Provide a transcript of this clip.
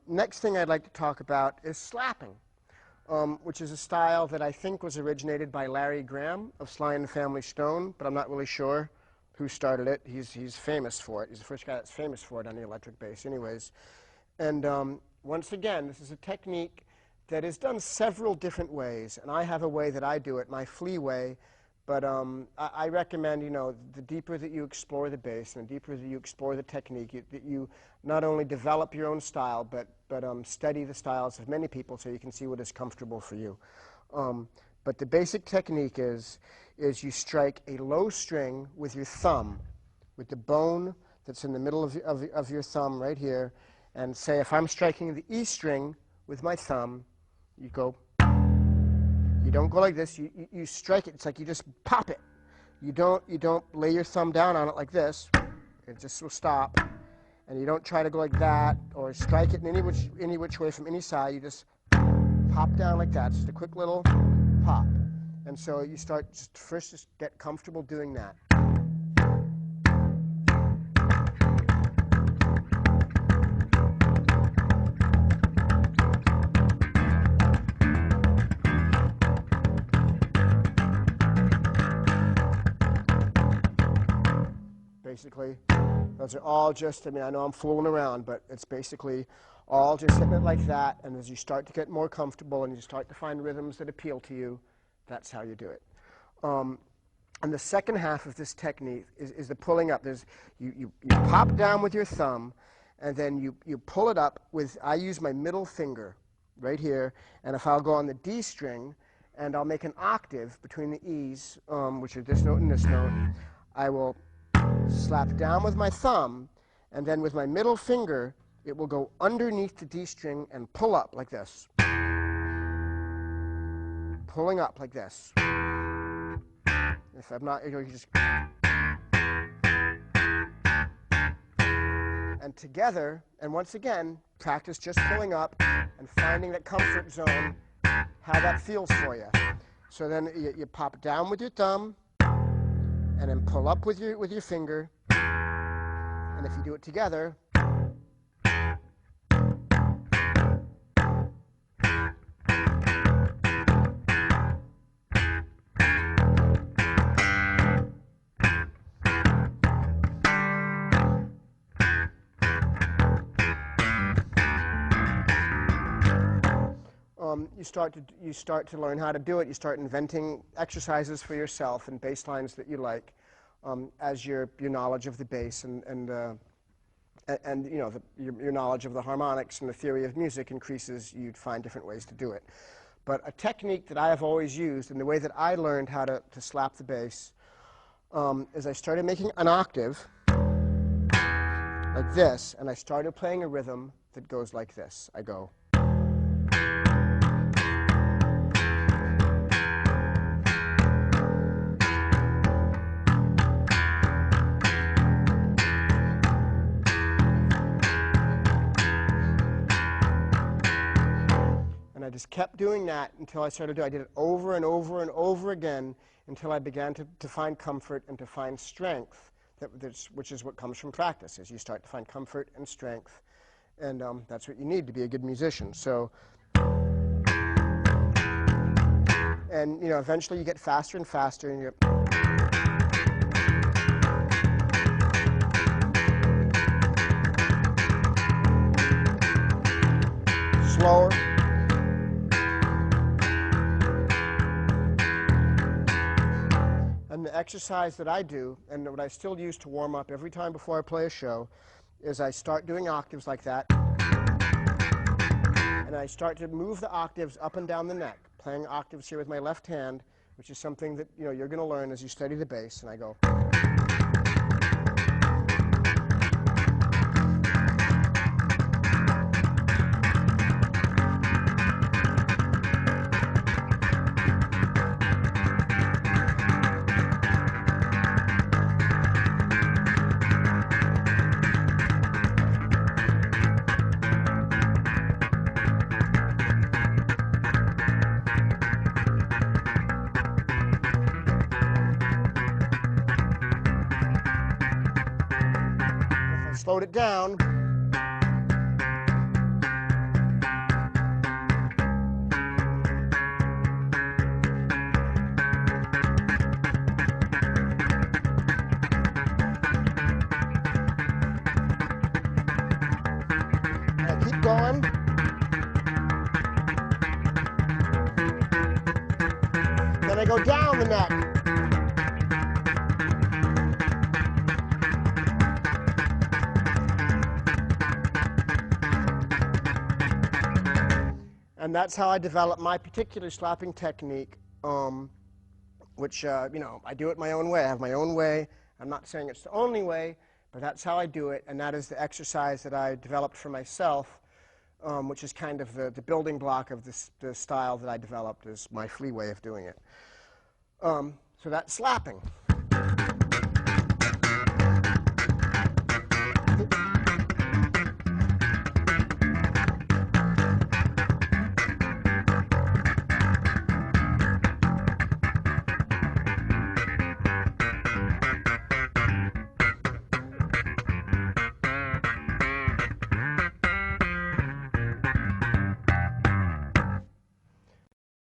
Next thing I'd like to talk about is slapping, which is a style that I think was originated by Larry Graham of Sly and the Family Stone, but I'm not really sure who started it. He's famous for it. He's the first guy that's famous for it on the electric bass anyways. And once again, this is a technique that is done several different ways, and I have a way that I do it, my Flea way. But I recommend, the deeper that you explore the bass and the deeper that you explore the technique, that you not only develop your own style, but study the styles of many people so you can see what is comfortable for you. But the basic technique is you strike a low string with your thumb, with the bone that's in the middle of your thumb right here, and say if I'm striking the E string with my thumb, you go. You don't go like this. You strike it. It's like you just pop it. You don't lay your thumb down on it like this. It just will stop. And you don't try to go like that or strike it in any which way from any side. You just pop down like that. Just a quick little pop. And so you start first just get comfortable doing that. Basically, those are all just, I know I'm fooling around, but it's basically all just hitting it like that, and as you start to get more comfortable and you start to find rhythms that appeal to you, that's how you do it. And the second half of this technique is the pulling up. You pop down with your thumb, and then you pull it up with, I use my middle finger right here, and if I'll go on the D string, and I'll make an octave between the E's, which are this note and this note, I will slap down with my thumb, and then with my middle finger, it will go underneath the D string and pull up like this. Pulling up like this. If I'm not, you just. And together, and once again, practice just pulling up and finding that comfort zone, how that feels for you. So then you pop down with your thumb, and then pull up with your finger, and if you do it together, you start to learn how to do it. You start inventing exercises for yourself and bass lines that you like, as your knowledge of the bass and your knowledge of the harmonics and the theory of music increases. You'd find different ways to do it. But a technique that I have always used, and the way that I learned how to slap the bass, is I started making an octave like this, and I started playing a rhythm that goes like this. I go. I just kept doing that until I started I did it over and over and over again until I began to find comfort and to find strength, which is what comes from practice, is you start to find comfort and strength, and that's what you need to be a good musician. So, and eventually you get faster and faster, and you're slower. And the exercise that I do, and what I still use to warm up every time before I play a show, is I start doing octaves like that, and I start to move the octaves up and down the neck, playing octaves here with my left hand, which is something that you're going to learn as you study the bass. And I go. Slowed it down. I go down the neck. And that's how I developed my particular slapping technique, which, you know, I do it my own way. I have my own way. I'm not saying it's the only way, but that's how I do it, and that is the exercise that I developed for myself, which is kind of the building block of the style that I developed, is my Flea way of doing it. So that's slapping.